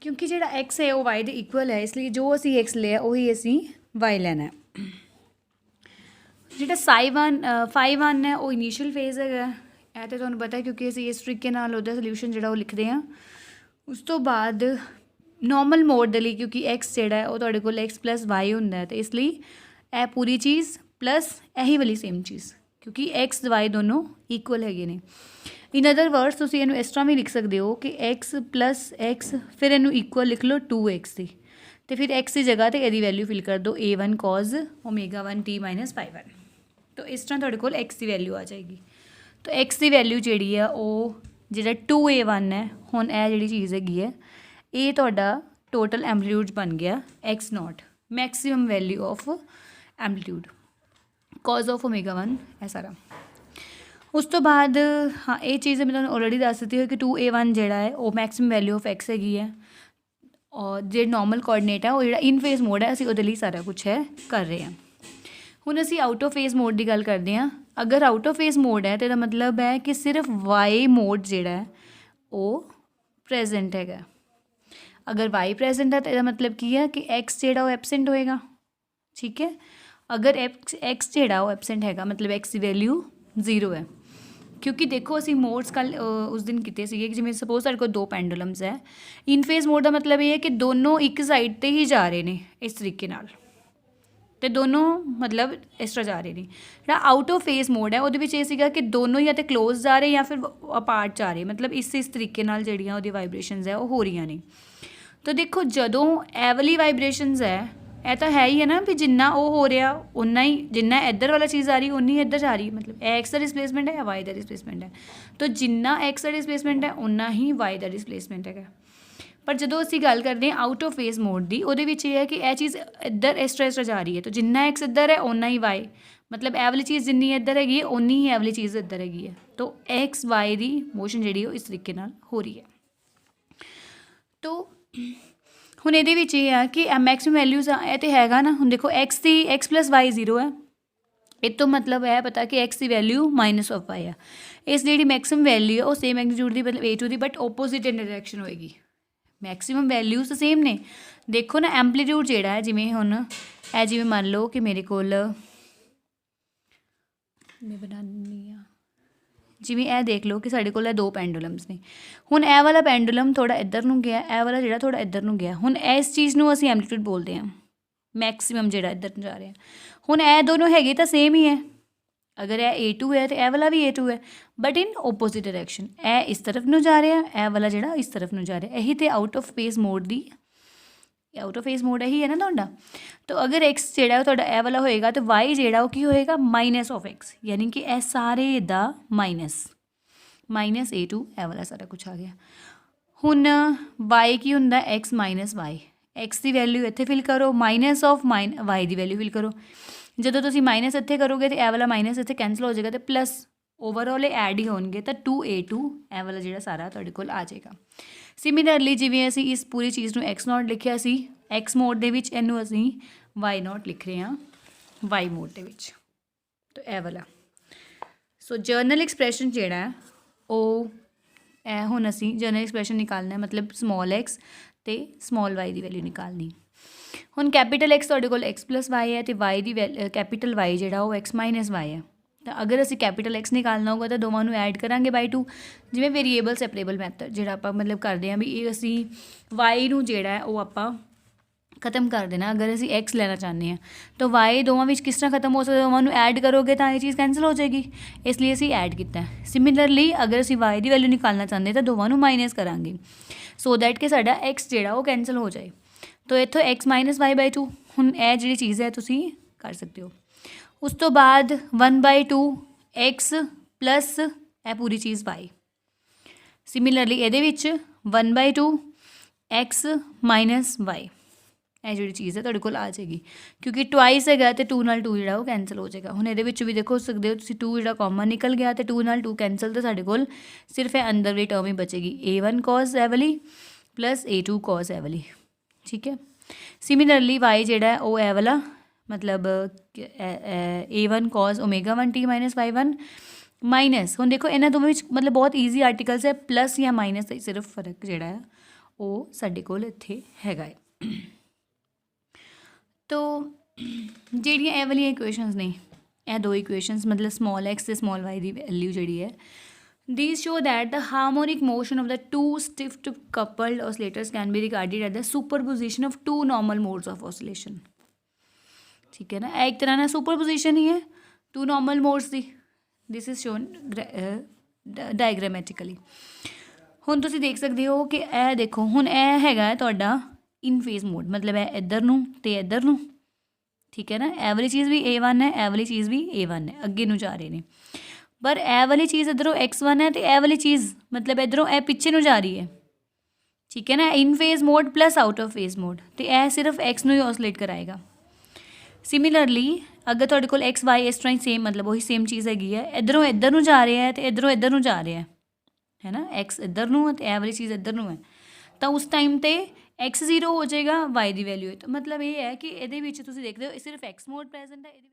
क्योंकि जो एक्स है वो वाई के इक्वल है, इसलिए जो असी एक्स लिया उही असी वाई लैना है। जो साई वन फाई वन है वो इनीशियल फेज है, ਇਹ तो ਤੁਹਾਨੂੰ पता है क्योंकि ਅਸੀਂ इस तरीके ਨਾਲ ਉਹਦਾ सोल्यूशन ਜਿਹੜਾ ਉਹ ਲਿਖਦੇ ਹਾਂ। ਉਸ ਤੋਂ ਬਾਅਦ नॉर्मल मोड ਦੇ ਲਈ क्योंकि एक्स ਜਿਹੜਾ है ਉਹ ਤੁਹਾਡੇ ਕੋਲ एक्स प्लस वाई ਹੁੰਦਾ है, तो इस ਲਈ ਇਹ पूरी चीज़ प्लस यही वाली सेम चीज़, क्योंकि एक्स वाई दोनों इक्वल हैगे ने। इन अदर वर्ड्स तुसीं इहनूं इस तरह भी लिख सकते हो कि एक्स प्लस एक्स फिर इहनूं इक्वल लिख लो 2x की, तो फिर एक्स की जगह तो यदी वैल्यू फिल कर दो a1 cos ω1t minus phi 1। तो इस तरह तुहाडे कोल एक्स की वैल्यू आ जाएगी। तो एक्स की वैल्यू जिहड़ी है वो जिहड़ा 2a1 है, हुण यह जिहड़ी चीज़ हैगी है ये तुहाडा टोटल एम्पलीट्यूड बन गया x naught, maximum value of amplitude cause of ω1 है सारा। उस तो बाद हाँ ये चीज़ मैं तुहानूं ऑलरेडी दस दी है कि 2a1 जिहड़ा है वो मैक्सीमम वैल्यू ऑफ एक्स हैगी है, और जो नॉर्मल कोआर्डिनेट है वो जिहड़ा इन फेस मोड है असीं उहदे लई सारा कुछ है कर रहे हैं। हुण असीं आउट ऑफ फेस मोड की गल करते हैं। अगर आउट ऑफ फेस मोड है तो इसदा मतलब है कि सिर्फ वाई मोड जिहड़ा है वो प्रेजेंट हैगा। अगर वाई प्रेजेंट है तो इसदा मतलब की है कि एक्स जिहड़ा वो एबसेंट होएगा, ठीक है। अगर एक्स जिहड़ा वो एबसेंट हैगा मतलब एक्स की वैल्यू 0 है, क्योंकि देखो असीं मोड्स कल उस दिन किए थे कि जिवें सपोज तुहाडे कोल दो पेंडुलम्स है, इन फेस मोड का मतलब ये है कि दोनों एक साइड ते ही जा रहे हैं इस तरीके नाल, तो दोनों मतलब इस तरह जा रहे हैं। जो आउट ऑफ फेस मोड है वो ये सीगा कि दोनों या तो क्लोज जा रहे या फिर अपार्ट जा रहे, मतलब इस तरीके नाल जिहड़ियां उहदी वाइब्रेशनस है वो हो रही ने। तो देखो जदों ए वाली वाइब्रेशनस है यह तो है ही है ना भी जिन्ना वो हो रहा उन्ना ही, जिन्ना इधर वाला चीज़ आ रही उन्नी इधर जा रही, मतलब एक्स का डिस्प्लेसमेंट है या वाई का डिस्प्लेसमेंट है। तो जिन्ना एक्स का डिस्प्लेसमेंट है उन्ना ही वाई का डिस्प्लेसमेंट है। पर जो असीं गल करते हैं आउट ऑफ फेस मोड की, वो यह है कि यह चीज़ इधर इस तरह जा रही है, तो जिन्ना एक्स इधर है उन्ना ही वाई, मतलब ए वाली चीज़ जिन्नी इधर हैगी है उन्नी ही ए वाली चीज़ इधर हैगी है। तो एक्स वाई की मोशन जी इस तरीके नाल हो रही है। तो हुण इहदे विच ये है कि मैक्सिमम वैल्यूज़ ये तो हैगा ना। हुण देखो एक्स की एक्स प्लस वाई 0 है, एक तो मतलब है पता कि एक्स की वैल्यू माइनस ऑफ वाई है, इस जी मैक्सिमम वैल्यू है वो सेम मैग्नीट्यूड की मतलब a2 की बट ओपोजिट इन डायरैक्शन होएगी। मैक्सिमम वैल्यूज़ तो सेम ने। देखो ना एम्पलीट्यूड जिहड़ा है जिवें हुण ए जिवें मान लो कि मेरे कोल मैं बनानी हाँ जिवें ए देख लो कि साडे कोल दो पेंडुलम्स ने। हुण ए वाला पेंडुलम थोड़ा इधर नूं गया, ए वाला जिहड़ा थोड़ा इधर नूं गया। हुण इस चीज़ नूं असीं एम्पलीट्यूड बोलते हैं, मैक्सिमम जिहड़ा इधर जा रहा है। हुण ए दोनों हैगे तो सेम ही है, अगर ए A2 है तो ए वाला भी A2 है बट इन ओपोजिट डायरैक्शन। ए इस तरफ नूं जा रहा है, ए वाला जिहड़ा इस तरफ नूं जा रहा है। यही तो out of face mode the, out of face mode यही है ना तुहाडा। तो अगर एक्स जिहड़ा तुहाडा ए वाला होएगा तो वाई जिहड़ा वो की होएगा माइनस ऑफ एक्स, यानी कि ए सारे दा माइनस A2 ए वाला सारा कुछ आ गया। हुण वाई की हुंदा एक्स माइनस वाई, एक्स की वैल्यू इत्थे फिल करो, माइनस ऑफ वाई की वैल्यू फिल करो। जो तुम माइनस इत्थे करोगे तो ए वाला माइनस इत्थे कैंसल हो जाएगा, तो प्लस ओवरऑल ऐड ही होंगे, तो 2a2 ए वाला जो सारा तुहाडे कोल आ जाएगा। सिमिलरली जिवें असीं इस पूरी चीज़ नूं एक्स नॉट लिखिया सी, एक्स मोड दे विच इहनूं असीं वाई नॉट लिख रहे हैं वाई मोड दे विच, तो ए वाला। सो जर्नल एक्सप्रैशन जिहड़ा है वो हुण असीं जर्नल एक्सप्रैशन निकालना है, मतलब स्मॉल एक्स ते स्मॉल वाई की वैल्यू निकालनी। हुण कैपीटल एक्स तुहाडे कोल एक्स प्लस वाई है, तो वाई की कैपीटल वाई जिहड़ा वो एक्स माइनस वाई है। तो अगर असीं कैपीटल एक्स निकालना होगा तो दोवां नूं ऐड करांगे बाई 2, जिवें वेरीएबल सैपरेबल मैथड जिहड़ा आपां मतलब करदे हां भी ये असीं वाई नूं जिहड़ा है वो आपां खत्म कर देना। अगर असीं एक्स लेना चाहते हैं तो वाई दोवां विच किस तरह खत्म हो सकदा, दोवां नूं ऐड करोगे तो ये चीज़ कैंसल हो जाएगी, इसलिए असीं ऐड कीता है। सिमिलरली अगर असीं वाई की वैल्यू निकालना चाहते हैं तो दोवां नूं माइनस करांगे सो दैट कि साडा एक्स जिहड़ा वो कैंसल हो जाए। तो इत्थों एक्स माइनस वाई बाई 2 हुण ये जिहड़ी चीज़ है तुसीं कर सकते हो। उस तो बाद 1/2 एक्स प्लस ए पूरी चीज़ वाई। सिमिलरली ये 1/2 एक्स माइनस वाई, ये जी चीज़ है तुहाडे कोल आ जाएगी, क्योंकि ट्वाइस है तो 2 नाल 2 जिहड़ा वो कैंसल हो जाएगा। हुण ये भी देखो सकते हो तुसीं 2 जिहड़ा कॉमन निकल गया तो 2 नाल 2 कैंसल, तो साडे कोल सिर्फ अंदर वाली टर्म ही बचेगी a1 कॉस ए वाली प्लस a2 कॉस ए वाली, ठीक है। सिमिलरली वाई जिहड़ा है वो ए वाला मतलब a1 cos ω1t minus y1 minus. हुण देखो इन्हां दोवां विच मतलब बहुत ईजी आर्टिकल्स है, प्लस या माइनस सिर्फ फर्क जिहड़ा है ਉਹ ਸਾਡੇ ਕੋਲ ਇੱਥੇ ਹੈਗਾ ਹੈ। ਤੋ ਜਿਹੜੀਆਂ ਇਹ ਵਾਲੀਆਂ ਇਕੁਏਸ਼ਨਸ ਨੇ, ਇਹ ਦੋ ਇਕੁਏਸ਼ਨਸ ਮਤਲਬ ਸਮਾਲ ਐਕਸ ਅਤੇ ਸਮਾਲ ਵਾਈ ਦੀ ਵੈਲਿਊ ਜਿਹੜੀ ਹੈ, these show that the harmonic motion of the two stiff coupled oscillators can be regarded as the superposition of two normal modes of oscillation। ठीक है ना, एक तरह ਨਾਲ सुपरपोजिशन ही है two normal modes the. this is shown diagrammatically। ਹੁਣ ਤੁਸੀਂ ਦੇਖ ਸਕਦੇ ਹੋ ਕਿ ਇਹ ਦੇਖੋ, ਹੁਣ ਇਹ ਹੈਗਾ ਹੈ ਤੁਹਾਡਾ ਇਨ ਫੇਜ਼ ਮੋਡ, ਮਤਲਬ ਇਹ ਇੱਧਰ ਨੂੰ ਅਤੇ ਇੱਧਰ ਨੂੰ। ਠੀਕ ਹੈ ਨਾ, ਇਹ ਵਾਲੀ ਚੀਜ਼ ਵੀ A1 ਹੈ, ਇਹ ਵਾਲੀ ਚੀਜ਼ ਵੀ A1 ਹੈ, ਅੱਗੇ ਨੂੰ ਜਾ ਰਹੇ ਨੇ। ਪਰ ਇਹ ਵਾਲੀ ਚੀਜ਼ ਇੱਧਰੋਂ X1 ਹੈ ਅਤੇ ਇਹ ਵਾਲੀ ਚੀਜ਼ ਮਤਲਬ ਇੱਧਰੋਂ ਇਹ ਪਿੱਛੇ ਨੂੰ ਜਾ ਰਹੀ ਹੈ। ਠੀਕ ਹੈ ਨਾ, in phase mode plus out of phase mode, ਅਤੇ ਇਹ ਸਿਰਫ X ਨੂੰ ਹੀ ਔਸਲੇਟ ਕਰਾਏਗਾ। ਸਿਮਿਲਰਲੀ ਅਗਰ ਤੁਹਾਡੇ ਕੋਲ X Y ਇਸ ਤਰ੍ਹਾਂ ਹੀ ਸੇਮ ਮਤਲਬ ਉਹੀ ਸੇਮ ਚੀਜ਼ ਹੈਗੀ ਹੈ, ਇੱਧਰੋਂ ਇੱਧਰ ਨੂੰ ਜਾ ਰਿਹਾ ਹੈ ਅਤੇ ਇੱਧਰੋਂ ਇੱਧਰ ਨੂੰ ਜਾ ਰਿਹਾ ਹੈ ਨਾ, X ਇੱਧਰ ਨੂੰ ਅਤੇ ਇਹ ਵਾਲੀ ਚੀਜ਼ ਇੱਧਰ ਨੂੰ ਹੈ, ਤਾਂ ਉਸ ਟਾਈਮ 'ਤੇ X 0 ਹੋ ਜਾਏਗਾ, Y ਦੀ ਵੈਲਿਊ ਹੈ। ਤਾਂ ਮਤਲਬ ਇਹ ਹੈ ਕਿ ਇਹਦੇ ਵਿੱਚ ਤੁਸੀਂ ਦੇਖਦੇ ਹੋ ਸਿਰਫ X ਮੋਡ ਪ੍ਰੈਜ਼ੈਂਟ ਹੈ, ਇਹਦੇ